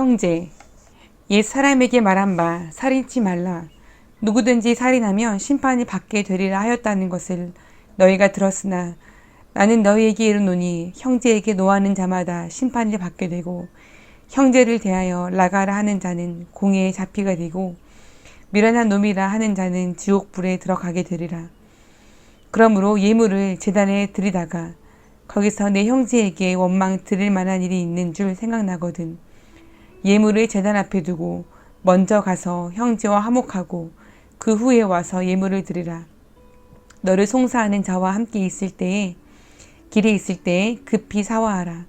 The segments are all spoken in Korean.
형제, 옛 사람에게 말한 바 살인치 말라. 누구든지 살인하면 심판을 받게 되리라 하였다는 것을 너희가 들었으나 나는 너희에게 이르노니 형제에게 노하는 자마다 심판을 받게 되고 형제를 대하여 나가라 하는 자는 공회에 잡히게 되고 미련한 놈이라 하는 자는 지옥불에 들어가게 되리라. 그러므로 예물을 제단에 드리다가 거기서 내 형제에게 원망 드릴 만한 일이 있는 줄 생각나거든. 예물을 제단 앞에 두고 먼저 가서 형제와 화목하고 그 후에 와서 예물을 드리라. 너를 송사하는 자와 함께 있을 때에 길에 있을 때에 급히 사화하라.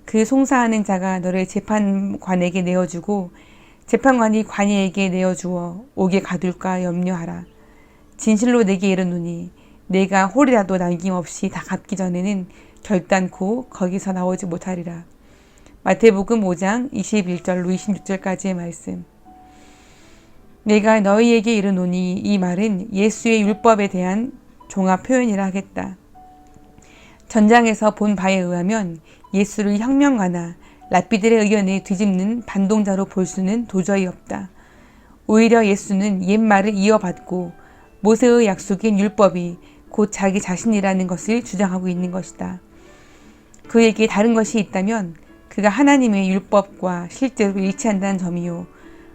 그 송사하는 자가 너를 재판관에게 내어주고 재판관이 관이에게 내어주어 옥에 가둘까 염려하라. 진실로 내게 이르노니 내가 홀이라도 남김없이 다 갚기 전에는 결단코 거기서 나오지 못하리라. 마태복음 5장 21절로 26절까지의 말씀. 내가 너희에게 이르노니 이 말은 예수의 율법에 대한 종합 표현이라 하겠다. 전장에서 본 바에 의하면 예수를 혁명가나 랍비들의 의견에 뒤집는 반동자로 볼 수는 도저히 없다. 오히려 예수는 옛말을 이어받고 모세의 약속인 율법이 곧 자기 자신이라는 것을 주장하고 있는 것이다. 그에게 다른 것이 있다면 그가 하나님의 율법과 실제로 일치한다는 점이요.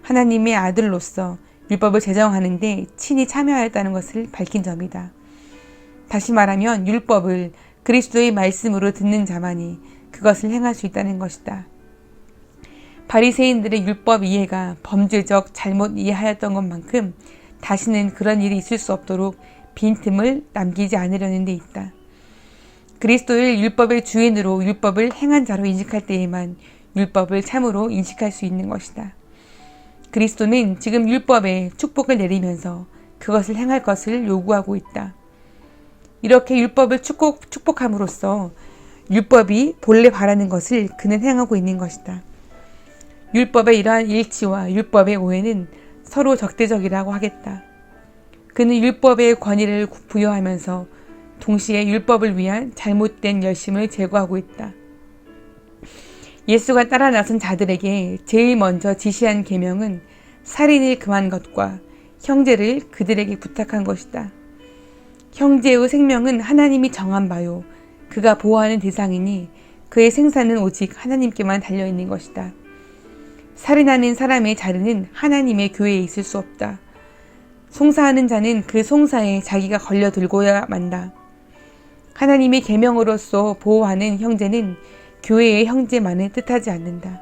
하나님의 아들로서 율법을 제정하는 데 친히 참여하였다는 것을 밝힌 점이다. 다시 말하면 율법을 그리스도의 말씀으로 듣는 자만이 그것을 행할 수 있다는 것이다. 바리새인들의 율법 이해가 범죄적 잘못 이해하였던 것만큼 다시는 그런 일이 있을 수 없도록 빈틈을 남기지 않으려는 데 있다. 그리스도를 율법의 주인으로 율법을 행한 자로 인식할 때에만 율법을 참으로 인식할 수 있는 것이다. 그리스도는 지금 율법에 축복을 내리면서 그것을 행할 것을 요구하고 있다. 이렇게 율법을 축복함으로써 율법이 본래 바라는 것을 그는 행하고 있는 것이다. 율법의 이러한 일치와 율법의 오해는 서로 적대적이라고 하겠다. 그는 율법의 권위를 부여하면서 동시에 율법을 위한 잘못된 열심을 제거하고 있다. 예수가 따라 나선 자들에게 제일 먼저 지시한 계명은 살인을 금한 것과 형제를 그들에게 부탁한 것이다. 형제의 생명은 하나님이 정한 바요. 그가 보호하는 대상이니 그의 생사는 오직 하나님께만 달려있는 것이다. 살인하는 사람의 자리는 하나님의 교회에 있을 수 없다. 송사하는 자는 그 송사에 자기가 걸려들고야 만다. 하나님의 계명으로서 보호하는 형제는 교회의 형제만을 뜻하지 않는다.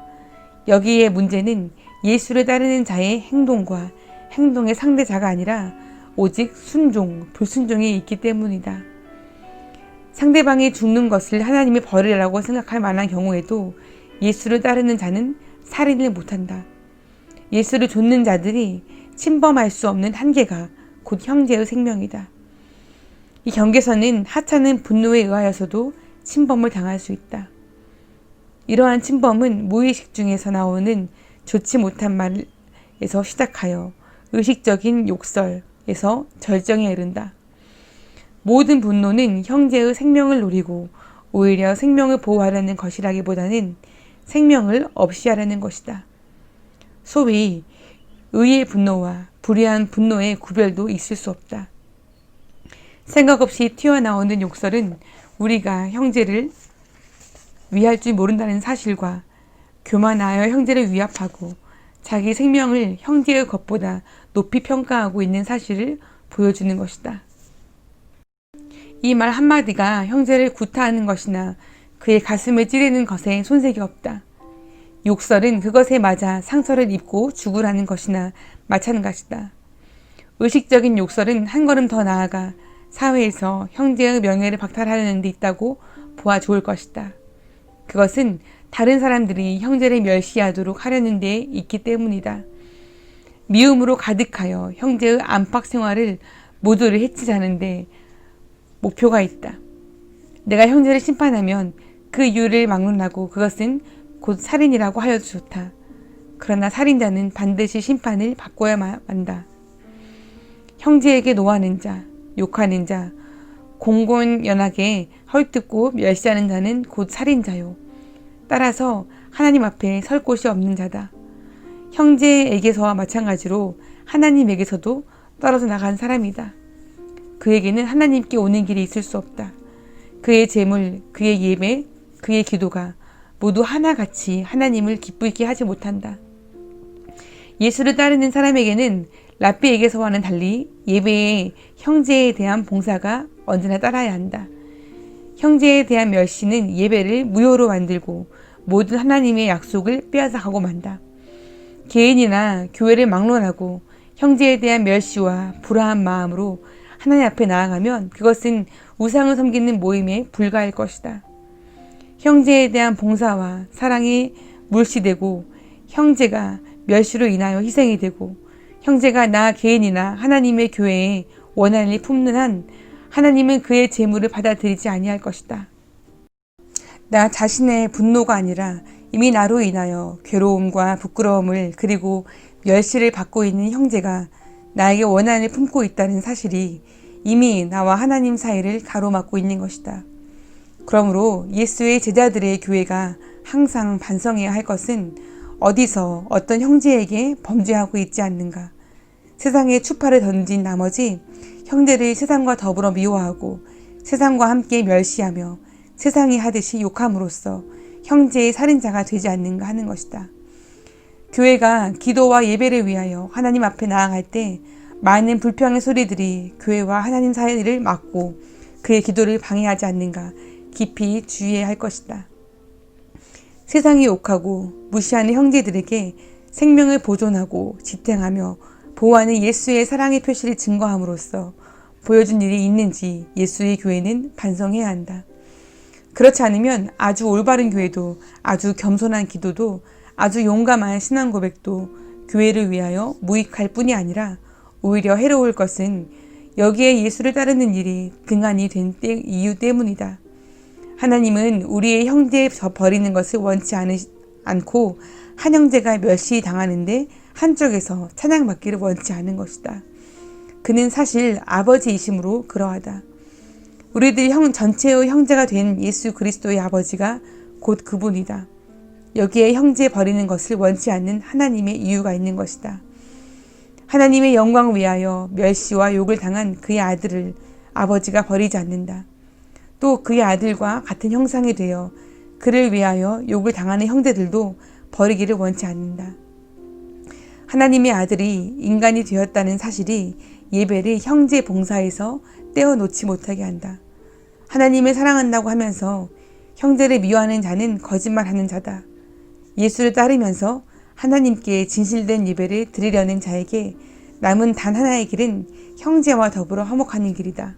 여기에 문제는 예수를 따르는 자의 행동과 행동의 상대자가 아니라 오직 순종, 불순종이 있기 때문이다. 상대방이 죽는 것을 하나님의 벌이라고 생각할 만한 경우에도 예수를 따르는 자는 살인을 못한다. 예수를 좇는 자들이 침범할 수 없는 한계가 곧 형제의 생명이다. 이 경계선은 하찮은 분노에 의하여서도 침범을 당할 수 있다. 이러한 침범은 무의식 중에서 나오는 좋지 못한 말에서 시작하여 의식적인 욕설에서 절정에 이른다. 모든 분노는 형제의 생명을 노리고 오히려 생명을 보호하려는 것이라기보다는 생명을 없이 하려는 것이다. 소위 의의 분노와 불의한 분노의 구별도 있을 수 없다. 생각 없이 튀어나오는 욕설은 우리가 형제를 위할 줄 모른다는 사실과 교만하여 형제를 위압하고 자기 생명을 형제의 것보다 높이 평가하고 있는 사실을 보여주는 것이다. 이 말 한마디가 형제를 구타하는 것이나 그의 가슴을 찌르는 것에 손색이 없다. 욕설은 그것에 맞아 상처를 입고 죽으라는 것이나 마찬가지다. 의식적인 욕설은 한 걸음 더 나아가 사회에서 형제의 명예를 박탈하려는 데 있다고 보아 좋을 것이다. 그것은 다른 사람들이 형제를 멸시하도록 하려는 데 있기 때문이다. 미움으로 가득하여 형제의 안팎 생활을 모두를 해치자는데 목표가 있다. 내가 형제를 심판하면 그 이유를 막론하고 그것은 곧 살인이라고 하여도 좋다. 그러나 살인자는 반드시 심판을 받고야만 한다. 형제에게 노하는 자, 욕하는 자, 공공연하게 헐뜯고 멸시하는 자는 곧 살인자요. 따라서 하나님 앞에 설 곳이 없는 자다. 형제에게서와 마찬가지로 하나님에게서도 떨어져 나간 사람이다. 그에게는 하나님께 오는 길이 있을 수 없다. 그의 제물, 그의 예배, 그의 기도가 모두 하나같이 하나님을 기쁘게 하지 못한다. 예수를 따르는 사람에게는 랍비에게서와는 달리 예배에 형제에 대한 봉사가 언제나 따라야 한다. 형제에 대한 멸시는 예배를 무효로 만들고 모든 하나님의 약속을 빼앗아가고 만다. 개인이나 교회를 막론하고 형제에 대한 멸시와 불화한 마음으로 하나님 앞에 나아가면 그것은 우상을 섬기는 모임에 불과할 것이다. 형제에 대한 봉사와 사랑이 물시되고 형제가 멸시로 인하여 희생이 되고 형제가 나 개인이나 하나님의 교회에 원한을 품는 한 하나님은 그의 제물을 받아들이지 아니할 것이다. 나 자신의 분노가 아니라 이미 나로 인하여 괴로움과 부끄러움을 그리고 멸시를 받고 있는 형제가 나에게 원한을 품고 있다는 사실이 이미 나와 하나님 사이를 가로막고 있는 것이다. 그러므로 예수의 제자들의 교회가 항상 반성해야 할 것은 어디서 어떤 형제에게 범죄하고 있지 않는가. 세상에 추파를 던진 나머지 형제를 세상과 더불어 미워하고 세상과 함께 멸시하며 세상이 하듯이 욕함으로써 형제의 살인자가 되지 않는가 하는 것이다. 교회가 기도와 예배를 위하여 하나님 앞에 나아갈 때 많은 불평의 소리들이 교회와 하나님 사이를 막고 그의 기도를 방해하지 않는가 깊이 주의해야 할 것이다. 세상이 욕하고 무시하는 형제들에게 생명을 보존하고 지탱하며 보호하는 예수의 사랑의 표시를 증거함으로써 보여준 일이 있는지 예수의 교회는 반성해야 한다. 그렇지 않으면 아주 올바른 교회도 아주 겸손한 기도도 아주 용감한 신앙 고백도 교회를 위하여 무익할 뿐이 아니라 오히려 해로울 것은 여기에 예수를 따르는 일이 등한이 된 이유 때문이다. 하나님은 우리의 형제 버리는 것을 원치 않고 한 형제가 멸시당하는데 한쪽에서 찬양받기를 원치 않은 것이다. 그는 사실 아버지이심으로 그러하다. 우리들 전체의 형제가 된 예수 그리스도의 아버지가 곧 그분이다. 여기에 형제 버리는 것을 원치 않는 하나님의 이유가 있는 것이다. 하나님의 영광을 위하여 멸시와 욕을 당한 그의 아들을 아버지가 버리지 않는다. 또 그의 아들과 같은 형상이 되어 그를 위하여 욕을 당하는 형제들도 버리기를 원치 않는다. 하나님의 아들이 인간이 되었다는 사실이 예배를 형제 봉사에서 떼어놓지 못하게 한다. 하나님을 사랑한다고 하면서 형제를 미워하는 자는 거짓말하는 자다. 예수를 따르면서 하나님께 진실된 예배를 드리려는 자에게 남은 단 하나의 길은 형제와 더불어 화목하는 길이다.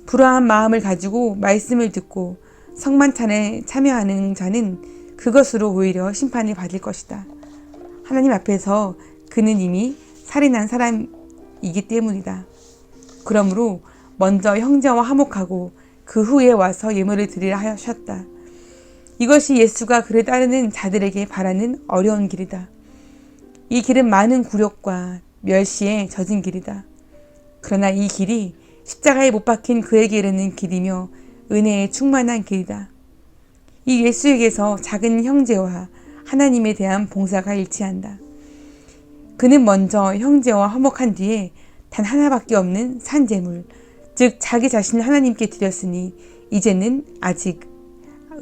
불화한 마음을 가지고 말씀을 듣고 성만찬에 참여하는 자는 그것으로 오히려 심판을 받을 것이다. 하나님 앞에서 그는 이미 살인한 사람이기 때문이다. 그러므로 먼저 형제와 화목하고 그 후에 와서 예물을 드리라 하셨다. 이것이 예수가 그를 따르는 자들에게 바라는 어려운 길이다. 이 길은 많은 굴욕과 멸시에 젖은 길이다. 그러나 이 길이 십자가에 못 박힌 그에게 이르는 길이며 은혜에 충만한 길이다. 이 예수에게서 작은 형제와 하나님에 대한 봉사가 일치한다. 그는 먼저 형제와 화목한 뒤에 단 하나밖에 없는 산제물, 즉 자기 자신을 하나님께 드렸으니 이제는 아직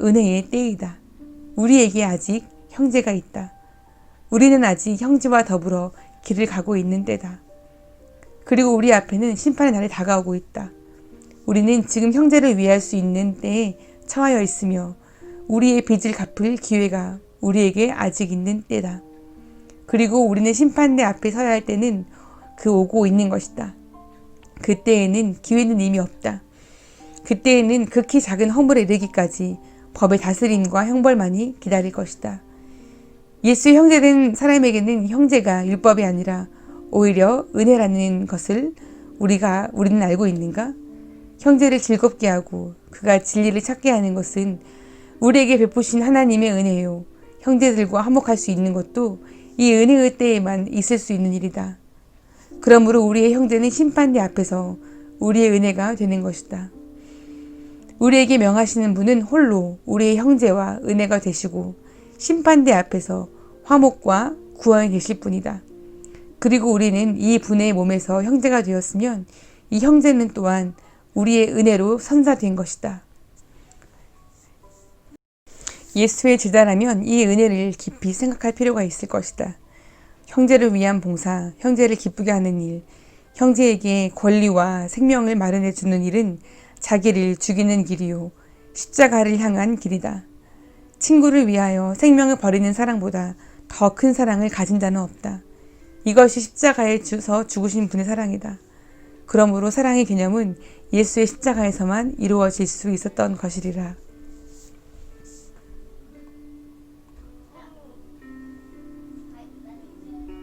은혜의 때이다. 우리에게 아직 형제가 있다. 우리는 아직 형제와 더불어 길을 가고 있는 때다. 그리고 우리 앞에는 심판의 날이 다가오고 있다. 우리는 지금 형제를 위할 수 있는 때에 처하여 있으며 우리의 빚을 갚을 기회가 우리에게 아직 있는 때다. 그리고 우리는 심판대 앞에 서야 할 때는 그 오고 있는 것이다. 그때에는 기회는 이미 없다. 그때에는 극히 작은 허물에 이르기까지 법의 다스림과 형벌만이 기다릴 것이다. 예수의 형제된 사람에게는 형제가 율법이 아니라 오히려 은혜라는 것을 우리는 알고 있는가? 형제를 즐겁게 하고 그가 진리를 찾게 하는 것은 우리에게 베푸신 하나님의 은혜요. 형제들과 화목할 수 있는 것도 이 은혜의 때에만 있을 수 있는 일이다. 그러므로 우리의 형제는 심판대 앞에서 우리의 은혜가 되는 것이다. 우리에게 명하시는 분은 홀로 우리의 형제와 은혜가 되시고 심판대 앞에서 화목과 구원이 되실 분이다. 그리고 우리는 이 분의 몸에서 형제가 되었으면 이 형제는 또한 우리의 은혜로 선사된 것이다. 예수의 제자라면 이 은혜를 깊이 생각할 필요가 있을 것이다. 형제를 위한 봉사, 형제를 기쁘게 하는 일, 형제에게 권리와 생명을 마련해 주는 일은 자기를 죽이는 길이요 십자가를 향한 길이다. 친구를 위하여 생명을 버리는 사랑보다 더 큰 사랑을 가진 자는 없다. 이것이 십자가에서 죽으신 분의 사랑이다. 그러므로 사랑의 개념은 예수의 십자가에서만 이루어질 수 있었던 것이리라.